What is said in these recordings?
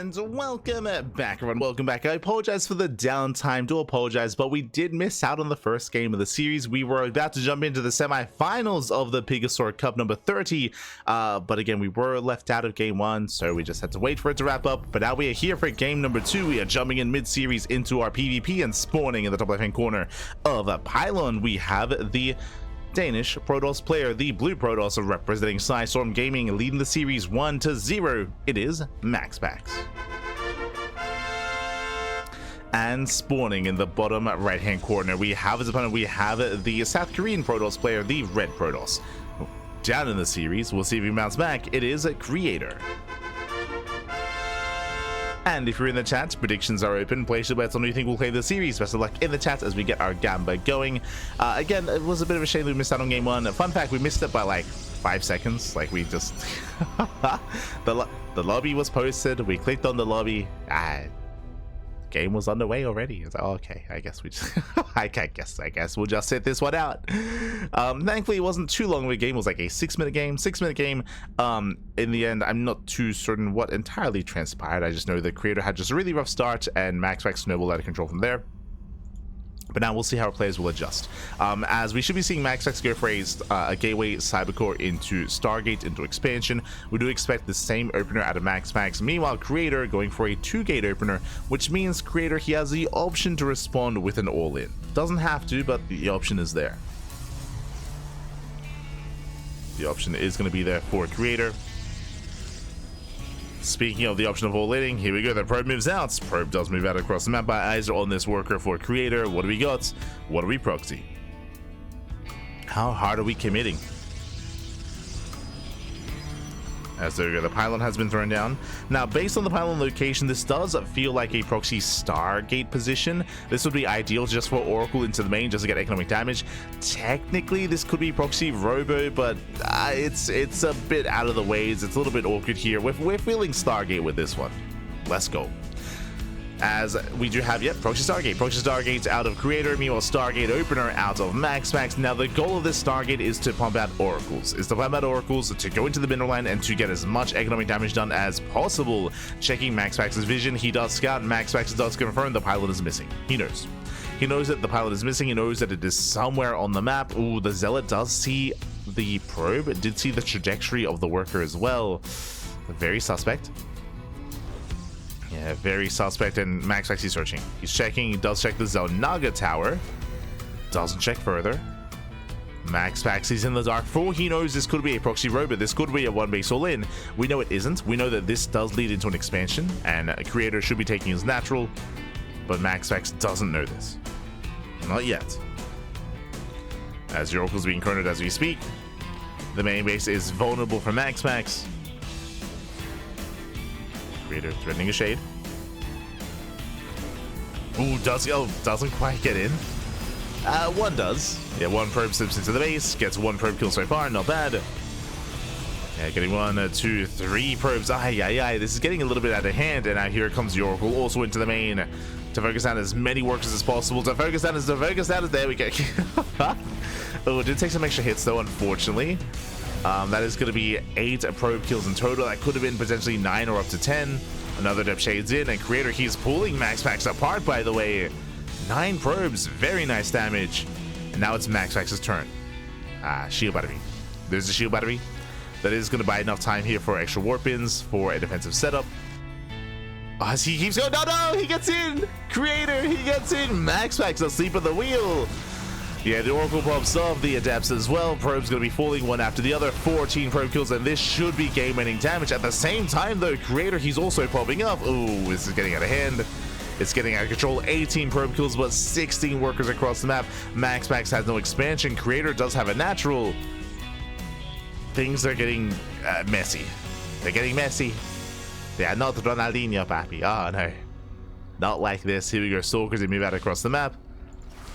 And welcome back, everyone. Welcome back. I apologize for the downtime. Do apologize, but we did miss out on the first game of the series. We were about to jump into the semifinals of the PiGosaur Cup number 30, but again, we were left out of game one, so we just had to wait for it to wrap up. But now we are here for game number 2. We are jumping in mid-series into our PvP and spawning in the top left-hand corner of a pylon. We have the Danish Protoss player, the blue Protoss, representing Storm Gaming, leading the series 1-0. It is MaxPax. And spawning in the bottom right-hand corner, we have as opponent, we have the South Korean Protoss player, the red Protoss. Down in the series, we'll see if he bounces back. It is a Creator. And if you're in the chat, predictions are open. Place your bets on who you think will play the series. Best of luck in the chat as we get our gamba going. Again, it was a bit of a shame that we missed out on game 1. Fun fact, we missed it by like 5 seconds. Like, we just... the lobby was posted. We clicked on the lobby. Game was underway already. It's like, oh, okay, I guess we just I guess we'll just sit this one out. Thankfully it wasn't too long of a game. It was like a 6-minute game. In the end, I'm not too certain what entirely transpired. I just know the Creator had just a really rough start and MaxPax snowballed out of control from there. But now we'll see how our players will adjust. As we should be seeing MaxPax go for a Gateway Cybercore into Stargate into expansion. We do expect the same opener out of MaxPax. Meanwhile, Creator going for a 2-gate opener, which means Creator, he has the option to respond with an all-in. Doesn't have to, but the option is there. The option is going to be there for Creator. Speaking of the option of all-inning, here we go. The probe moves out. Probe does move out across the map. My eyes are on this worker for Creator. What do we got? What do we proxy? How hard are we committing? As there we go, the pylon has been thrown down. Now, based on the pylon location, this does feel like a proxy Stargate position. This would be ideal just for Oracle into the main, just to get economic damage. Technically, this could be proxy Robo, but it's a bit out of the ways. It's a little bit awkward here. We're feeling Stargate with this one. Let's go. As we do have, proxy Stargate out of Creator, meanwhile Stargate opener out of MaxPax. Now the goal of this Stargate is to pump out oracles, to go into the mineral line and to get as much economic damage done as possible. Checking MaxPax's vision, he does scout. MaxPax does confirm the pylon is missing. He knows that the pylon is missing. He knows that it is somewhere on the map. Ooh, the Zealot does see the probe. It did see the trajectory of the worker as well. Very suspect. Yeah, very suspect, and MaxPax is searching. He's checking. He does check the Zelnaga tower. Doesn't check further. MaxPax is in the dark. For all he knows, this could be a proxy robot. This could be a one-base all-in. We know it isn't. We know that this does lead into an expansion, and a Creator should be taking his natural, but MaxPax doesn't know this. Not yet. As your Oracle's being cornered as we speak, the main base is vulnerable for MaxPax. Creator threatening a shade. Ooh, doesn't quite get in. One does. Yeah, one probe slips into the base, gets one probe kill so far, not bad. Yeah, getting 1, 2, 3 probes. This is getting a little bit out of hand, and now here comes the Oracle also into the main to focus down as many workers as possible. There we go. Oh, it did take some extra hits though, unfortunately. That is going to be 8 probe kills in total. That could have been potentially 9 or up to 10. Another depth shades in, and Creator, he's pulling MaxPax apart, by the way. 9 probes, very nice damage. And now it's MaxPax's turn. Shield battery. There's the shield battery. That is going to buy enough time here for extra warp-ins for a defensive setup. As he keeps going, no, he gets in! Creator, he gets in! MaxPax asleep at the wheel! Yeah, the Oracle pops off, the Adepts as well. Probe's going to be falling one after the other. 14 probe kills, and this should be game-winning damage. At the same time, though, Creator, he's also popping up. Ooh, this is getting out of hand. It's getting out of control. 18 probe kills, but 16 workers across the map. MaxPax has no expansion. Creator does have a natural. Things are getting messy. They're getting messy. They are not Ronaldinho, papi. Oh, no. Not like this. Here we go. Stalkers, they move out across the map.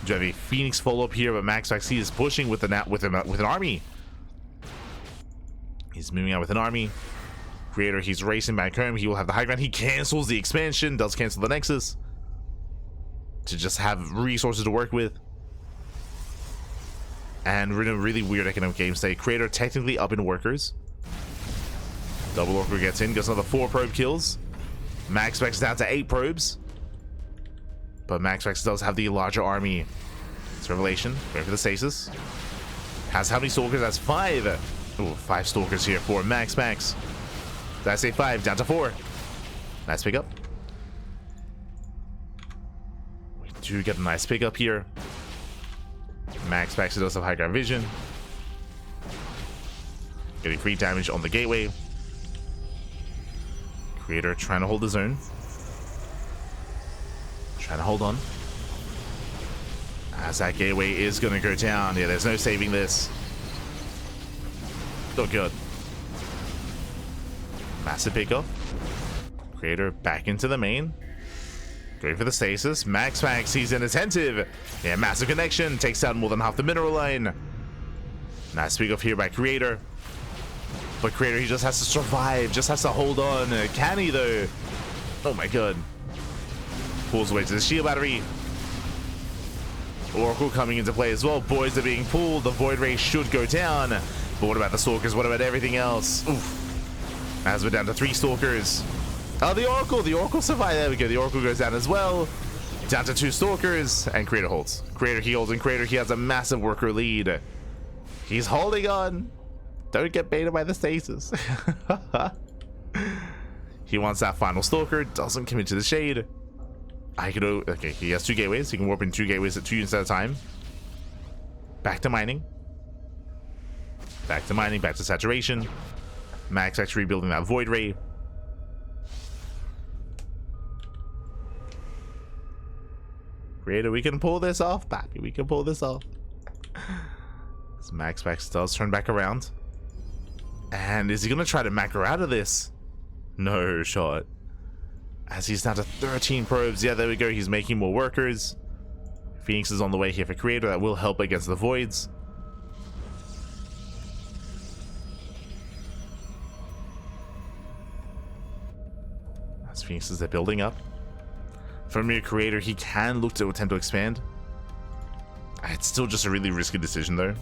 Do you have a Phoenix follow-up here, but MaxPax, he is pushing with an army. He's moving out with an army. Creator, he's racing back home. He will have the high ground. He cancels the expansion, does cancel the Nexus to just have resources to work with. And we're in a really weird economic game state. Creator technically up in workers. Double Orca gets in, gets another 4 probe kills. MaxPax is down to 8 probes. But MaxPax does have the larger army. It's Revelation. Going for the stasis. Has how many stalkers? That's 5. Oh, 5 stalkers here for MaxPax. Did I say 5? Down to 4. Nice pickup. We do get a nice pickup here. MaxPax does have high ground vision. Getting free damage on the gateway. Creator trying to hold the zone. Trying to hold on. As that gateway is going to go down. Yeah, there's no saving this. Still good. Massive pickup. Creator back into the main. Going for the stasis. MaxPax, he's inattentive. Yeah, massive connection. Takes out more than half the mineral line. Nice pickup here by Creator. But Creator, he just has to survive. Just has to hold on. Can he, though? Oh, my God. Pulls away to the shield battery. Oracle coming into play as well. Boys are being pulled. The Void Ray should go down. But what about the Stalkers? What about everything else? Oof. As we're down to 3 Stalkers. Oh, the Oracle. The Oracle survived. There we go. The Oracle goes down as well. Down to 2 Stalkers. And Creator holds. Creator heals. And Creator, he has a massive worker lead. He's holding on. Don't get baited by the stasis. He wants that final Stalker. Doesn't commit to the shade. I could. Okay, he has 2 gateways. He can warp in 2 gateways at 2 units at a time. Back to mining. Back to mining. Back to saturation. Max actually rebuilding that Void Ray. Creator, we can pull this off, Pappy. We can pull this off. So MaxPax does turn back around. And is he going to try to macro out of this? No shot. As he's down to 13 probes. Yeah, there we go. He's making more workers. Phoenix is on the way here for Creator. That will help against the voids. As Phoenixes are building up. From your Creator, he can look to attempt to expand. It's still just a really risky decision, though.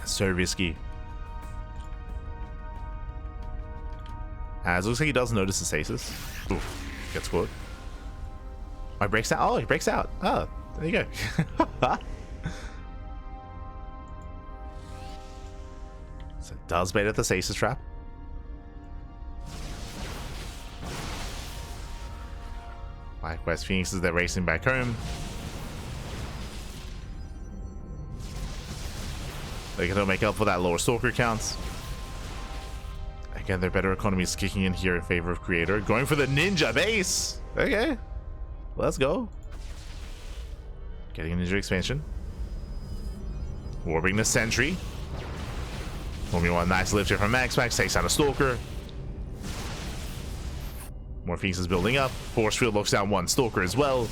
So risky. As it looks like he does notice the stasis. Ooh, gets caught. Oh, he breaks out. Oh, he breaks out. Oh, there you go. So it does bait at the stasis trap. Likewise, Phoenixes, they're racing back home. They can make up for that lower Stalker counts. Again, their better economy is kicking in here in favor of Creator. Going for the Ninja base. Okay. Let's go. Getting a Ninja expansion. Warping the Sentry. Forming one nice lift here from MaxPax. Takes out a Stalker. More Phoenixes building up. Force Field locks down 1 Stalker as well.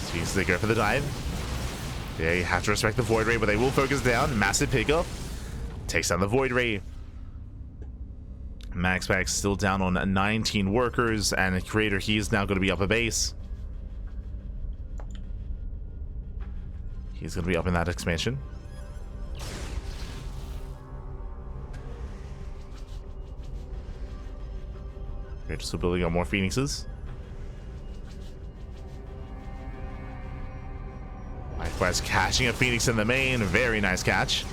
Phoenixes, they go for the dive. Yeah, you have to respect the Void Ray, but they will focus down. Massive pickup. Takes down the Void Ray. MaxPax still down on 19 workers, and Creator, he is now going to be up a base. He's going to be up in that expansion. Creator still building up more Phoenixes. Likewise, catching a Phoenix in the main. Very nice catch.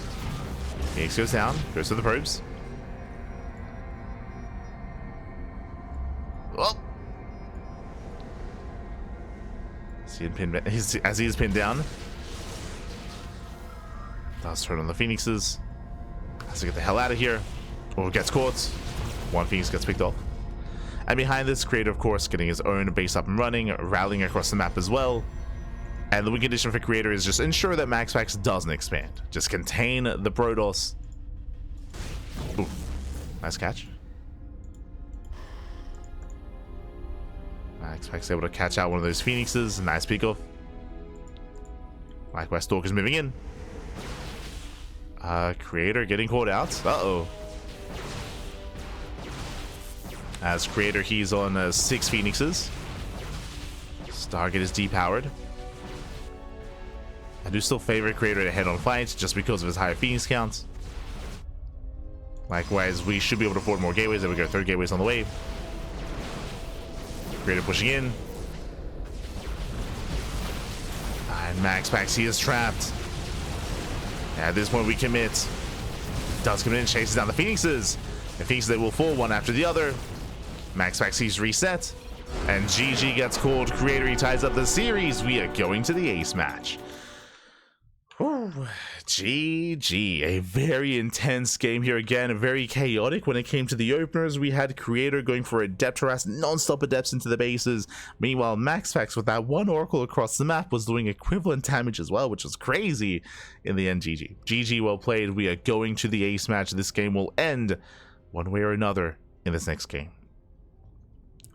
Phoenix goes down. Goes to the probes. Oh! As he is pinned down. Does turn on the Phoenixes. Has to get the hell out of here. Or gets caught. 1 Phoenix gets picked off. And behind this, Creator, of course, getting his own base up and running. Rallying across the map as well. And the win condition for Creator is just ensure that MaxPax doesn't expand. Just contain the Protoss. Ooh, nice catch. MaxPax able to catch out one of those Phoenixes. Nice pick off. Likewise, Stalker's moving in. Creator getting caught out. Uh-oh. As Creator, he's on 6 Phoenixes. Stargate is depowered. I do still favor Creator to head-on fight just because of his higher Phoenix count. Likewise, we should be able to afford more gateways. There we go, 3 gateways on the way. Creator pushing in. And MaxPax, he is trapped. At this point, we commit. Does come in, chases down the Phoenixes. The Phoenixes, they will fall one after the other. MaxPax sees reset. And GG gets called. Creator, he ties up the series. We are going to the ace match. Whew. GG. A very intense game here again. Very chaotic when it came to the openers. We had Creator going for Adept harass, non-stop adepts into the bases. Meanwhile, MaxPax with that one Oracle across the map was doing equivalent damage as well, which was crazy. In the end, GG. GG, well played. We are going to the ace match. This game will end one way or another in this next game.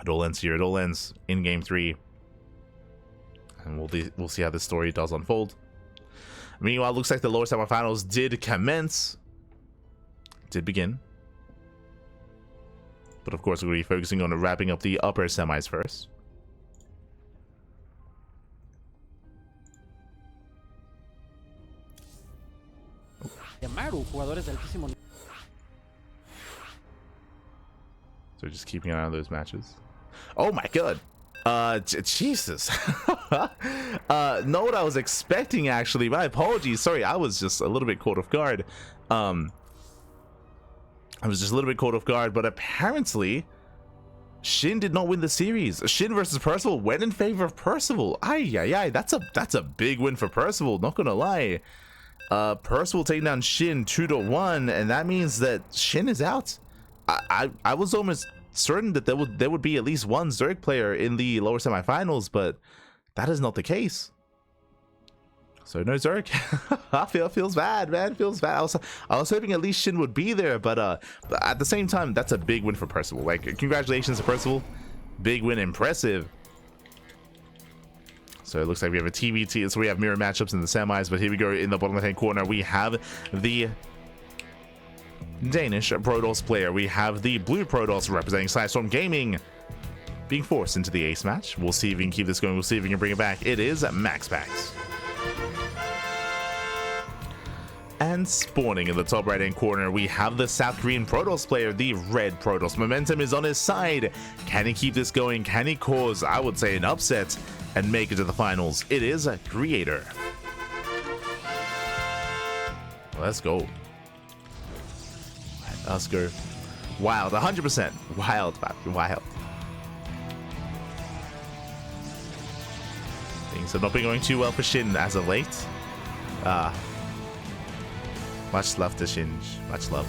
It all ends here. It all ends in game 3. And we'll see how this story does unfold. Meanwhile, it looks like the lower semifinals did commence. Did begin. But of course, we're going to be focusing on wrapping up the upper semis first. So just keeping an eye on those matches. Oh my god. Jesus. Not what I was expecting, actually. My apologies. Sorry, I was just a little bit caught off guard. But apparently Shin did not win the series. Shin versus Percival went in favor of Percival. Ay, that's a big win for Percival, not gonna lie. Percival taking down Shin 2-1, and that means that Shin is out. I was almost certain that there would be at least one Zerg player in the lower semifinals, but that is not the case. So no Zerg. Feels bad, man. Feels bad. I was hoping at least Shin would be there, but at the same time, that's a big win for Percival. Like, congratulations to Percival. Big win, impressive. So it looks like we have a TBT. So we have mirror matchups in the semis, but here we go in the bottom left-hand corner. We have the Danish Protoss player. We have the blue Protoss representing Sidestorm Gaming being forced into the ace match. We'll see if we can keep this going. We'll see if we can bring it back. It is MaxPax. And spawning in the top right hand corner, we have the South Korean Protoss player, the red Protoss. Momentum is on his side. Can he keep this going? Can he cause, I would say, an upset and make it to the finals? It is a Creator. Let's go. Let's go. Wild, 100%. Wild, wild. Things have not been going too well for Shin as of late. Much love to Shinj. Much love.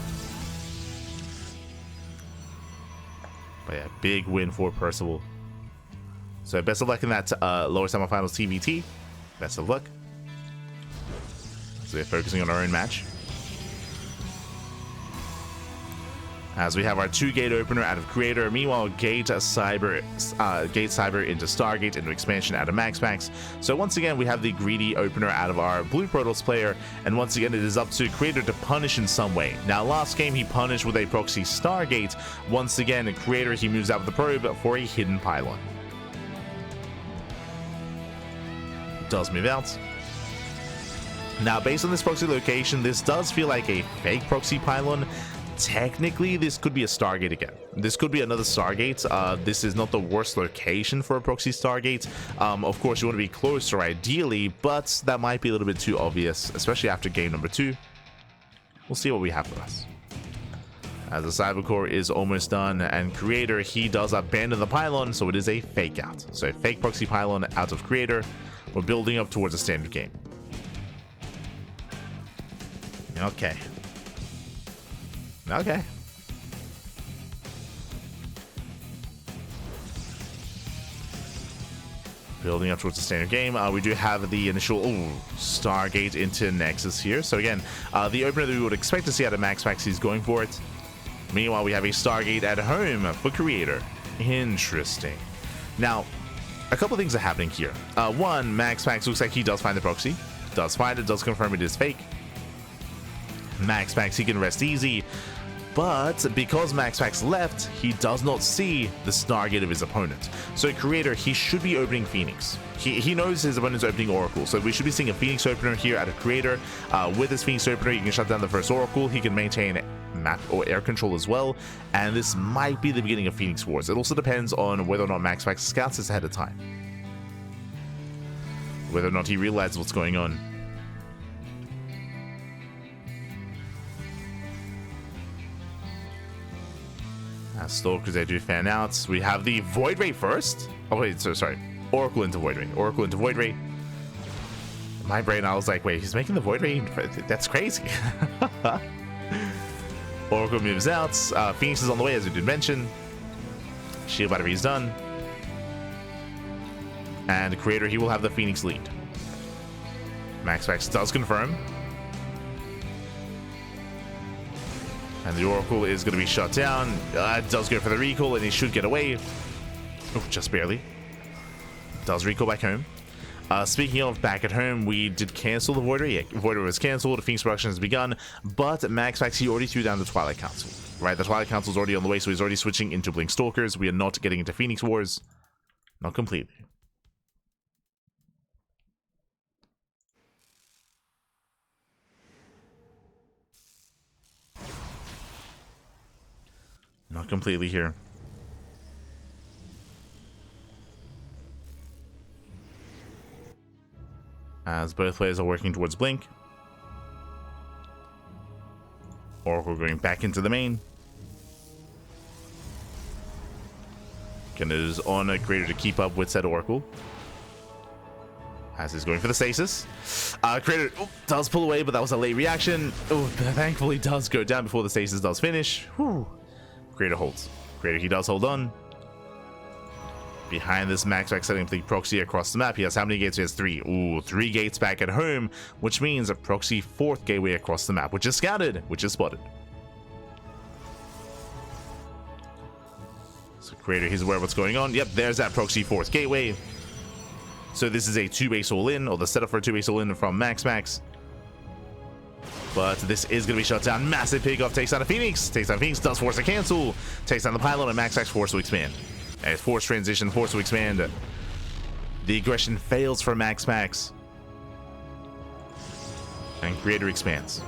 But yeah, big win for Percival. So best of luck in that lower semifinals TBT. Best of luck. So we're focusing on our own match. As we have our 2-gate opener out of Creator. Meanwhile, Gate Cyber into Stargate into Expansion out of MaxPax. So once again, we have the greedy opener out of our blue Protoss player. And once again, it is up to Creator to punish in some way. Now, last game, he punished with a proxy Stargate. Once again, in Creator, he moves out with the probe for a hidden pylon. Does move out. Now, based on this proxy location, this does feel like a fake proxy pylon. Technically, this could be a Stargate again. This could be another Stargate. This is not the worst location for a proxy Stargate. Of course, you want to be closer ideally, but that might be a little bit too obvious, especially after game number 2. We'll see what we have for us. As the Cybercore is almost done, and Creator, he does abandon the pylon, so it is a fake out. So fake proxy pylon out of Creator. We're building up towards a standard game. Okay. Okay. Building up towards the standard game. We do have the initial Stargate into Nexus here. So again, the opener that we would expect to see out of MaxPax, he's going for it. Meanwhile, we have a Stargate at home for Creator. Interesting. Now, a couple things are happening here. One, MaxPax looks like he does find the proxy. Does find it, does confirm it is fake. MaxPax, he can rest easy. But because MaxPax left, he does not see the Stargate of his opponent. So Creator, he should be opening Phoenix. He knows his opponent's opening Oracle, so we should be seeing a Phoenix opener here at a Creator. With this Phoenix opener, you can shut down the first Oracle. He can maintain map or air control as well, and this might be the beginning of Phoenix Wars. It also depends on whether or not MaxPax scouts this ahead of time, whether or not he realizes what's going on. As Stalkers, they do fan out. We have the Void Ray first. Oh wait, so sorry. Oracle into Void Ray. Oracle into Void Ray. In my brain, I was like, wait, he's making the Void Ray? That's crazy. Oracle moves out. Phoenix is on the way, as we did mention. Shield Battery is done. And Creator, he will have the Phoenix lead. MaxPax does confirm. And the Oracle is going to be shut down. It does go for the recall, and he should get away. Oh, just barely. Does recall back home. Speaking of back at home, we did cancel the Void Ray. Yeah, Void Ray was cancelled. The Phoenix production has begun. But MaxPax, he already threw down the Twilight Council. Right, the Twilight Council is already on the way, so he's already switching into Blink Stalkers. We are not getting into Phoenix Wars. Not completely. Not completely here. As both players are working towards Blink. Oracle going back into the main. And it is on a Creator to keep up with said Oracle. As he's going for the stasis. Creator does pull away, but that was a late reaction. Oh, thankfully does go down before the stasis does finish. Whew. Creator holds. Creator, he does hold on. Behind this MaxPax setting up the proxy across the map. He has how many gates? He has 3. Ooh, 3 gates back at home, which means a proxy 4th gateway across the map, which is scouted, which is spotted. So Creator, he's aware of what's going on. Yep, there's that proxy 4th gateway. So this is a 2-base all-in, or the setup for a 2-base all-in from MaxPax. But this is going to be shut down. Massive pickoff takes down a Phoenix. Takes down Phoenix, does force a cancel. Takes down the pylon, and MaxPax force to expand. And force transition, force to expand. The aggression fails for MaxPax. And Creator expands.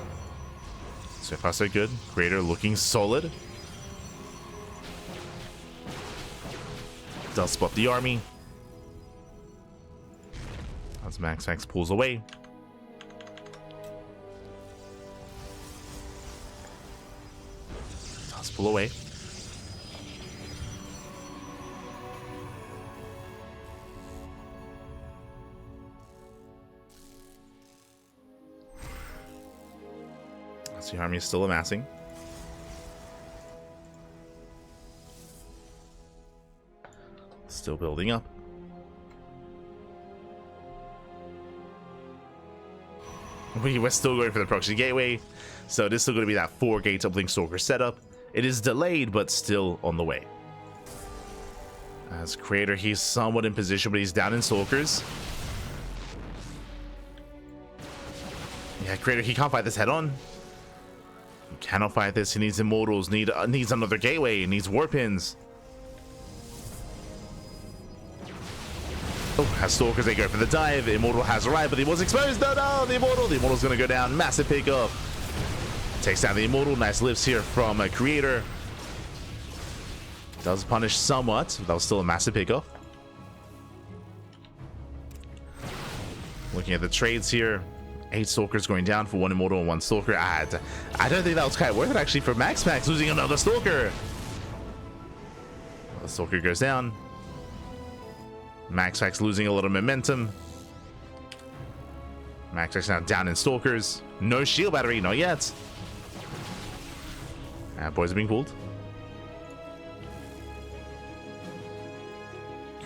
So far so good. Creator looking solid. Does spot the army. As MaxPax pulls away. Does pull away. The army is still amassing. Still building up. We're still going for the proxy gateway, so this is still going to be that 4-gate Blink Stalker setup. It is delayed, but still on the way. As Creator, he's somewhat in position, but he's down in Stalkers. Yeah, Creator, he can't fight this head on. Cannot fight this. He needs immortals. Needs another gateway. Needs warpins. Oh, has Stalkers. They go for the dive. Immortal has arrived, but he was exposed. No, the Immortal. The Immortal's going to go down. Massive pickup. Takes down the Immortal. Nice lifts here from a Creator. Does punish somewhat. But that was still a massive pickup. Looking at the trades here. 8 Stalkers going down for 1 Immortal and 1 Stalker. I don't think that was quite worth it actually for MaxPax losing another Stalker. The Stalker goes down. MaxPax losing a lot of momentum. MaxPax now down in Stalkers. No shield battery, not yet. Boys are being pulled.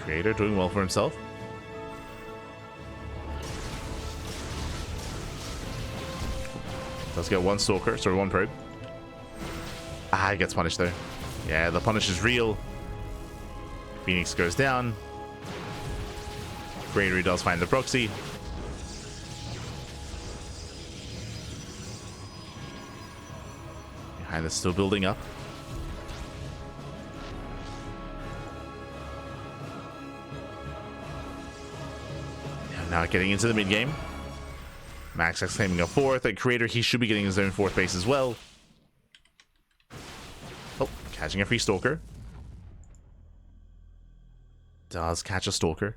Creator doing well for himself. Does get 1 Stalker, sorry, 1 probe. He gets punished though. Yeah, the punish is real. Phoenix goes down. Creator does find the proxy. And it's still building up. And now getting into the mid game. MaxPax claiming a fourth. A creator, he should be getting his own fourth base as well. Oh, catching a free stalker. Does catch a stalker.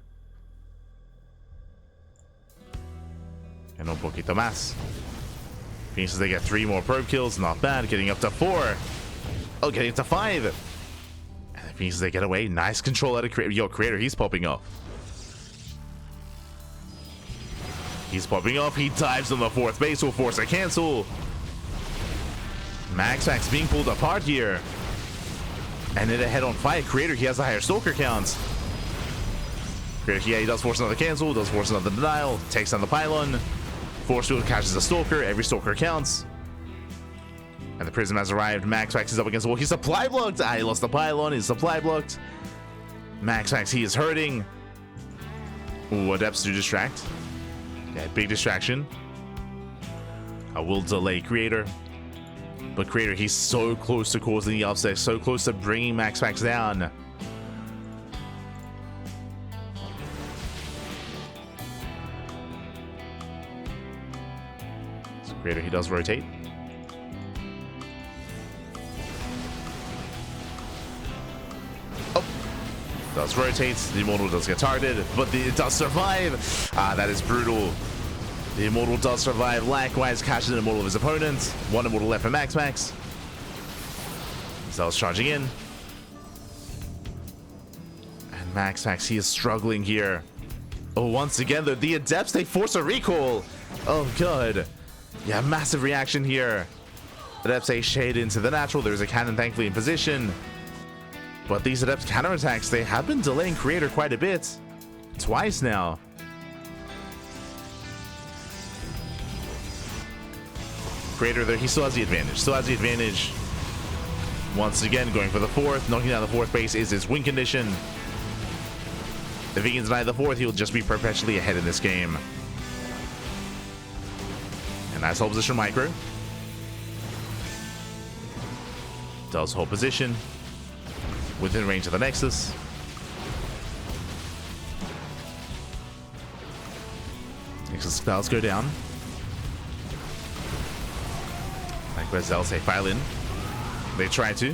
And no poquito más. Phoenixes, they get 3 more probe kills. Not bad. Getting up to 4. Oh, getting up to 5. And the Phoenixes, they get away. Nice control out of Creator. Yo, Creator, he's popping off. He's popping off. He dives on the 4th base. Will force a cancel. MaxPax being pulled apart here. And in a head-on fight, Creator, he has a higher stalker count. Creator, yeah, he does force another cancel. Does force another denial. Takes down the pylon. Force field catches a stalker. Every stalker counts. And the prism has arrived. MaxPax is up against the wall. He's supply blocked. He lost the pylon. He's supply blocked. MaxPax, he is hurting. Ooh, Adepts do distract. Yeah, big distraction. I will delay Creator. But Creator, he's so close to causing the upset. So close to bringing MaxPax down. Creator, he does rotate. Oh, does rotate. The Immortal does get targeted, but it does survive. That is brutal. The Immortal does survive. Likewise, catches an Immortal of his opponent. 1 Immortal left for MaxPax. Zell's charging in. And MaxPax, he is struggling here. Oh, once again, the Adepts, they force a recall. Oh, good. Yeah, massive reaction here. Adepts a shade into the natural. There's a cannon thankfully in position. But these Adepts counterattacks, they have been delaying Creator quite a bit. Twice now. Creator there, he still has the advantage. Once again, going for the 4th. Knocking down the 4th base is his win condition. If he can deny the 4th, he'll just be perpetually ahead in this game. Nice hold position micro. Does hold position. Within range of the Nexus. Nexus spells go down. Likewise, they'll say file in. They try to.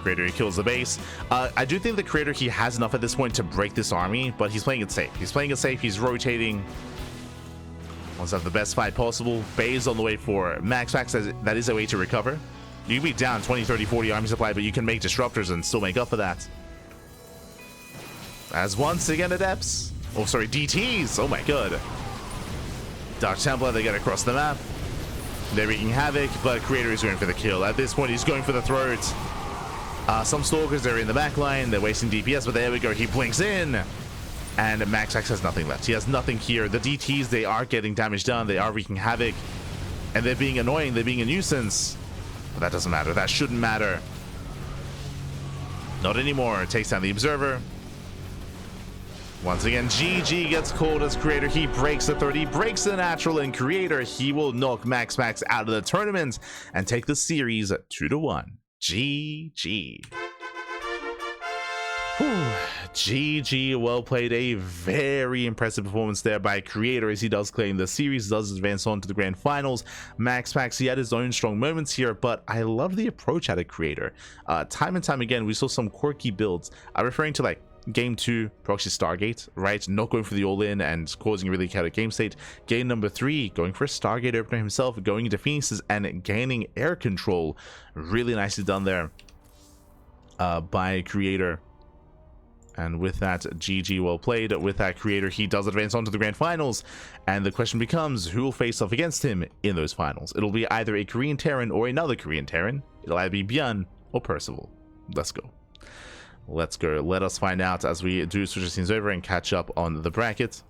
Creator, he kills the base. I do think the Creator, he has enough at this point to break this army, but he's playing it safe. He's rotating. Wants to have the best fight possible. Base on the way for MaxPax. That is a way to recover. You can be down 20, 30, 40 army supply, but you can make disruptors and still make up for that. As once again, Adepts. Oh, sorry, DTs. Oh my god. Dark Templar, they get across the map. They're wreaking havoc, but Creator is going for the kill. At this point, he's going for the throat. Some Stalkers, they're in the back line. They're wasting DPS, but there we go. He blinks in. And MaxPax has nothing left. He has nothing here. The DTs, they are getting damage done. They are wreaking havoc. And they're being annoying. They're being a nuisance. But that doesn't matter. That shouldn't matter. Not anymore. Takes down the Observer. Once again, GG gets called as Creator. He breaks the 30, breaks the natural, and Creator, he will knock MaxPax out of the tournament and take the series 2-1. GG. Whew. GG, well played. A very impressive performance there by Creator as he does claim the series, does advance on to the grand finals. MaxPax, he had his own strong moments here, but I love the approach out of Creator. Time and time again, we saw some quirky builds. Referring to like Game 2, Proxy Stargate, right? Not going for the all-in and causing a really chaotic game state. Game number 3, going for a Stargate opener himself, going into Phoenixes and gaining air control. Really nicely done there by Creator. And with that, GG, well played. With that, Creator, he does advance on to the grand finals. And the question becomes, who will face off against him in those finals? It'll be either a Korean Terran or another Korean Terran. It'll either be Bjorn or Percival. Let's go. Let's go. Let us find out as we do switch the scenes over and catch up on the bracket.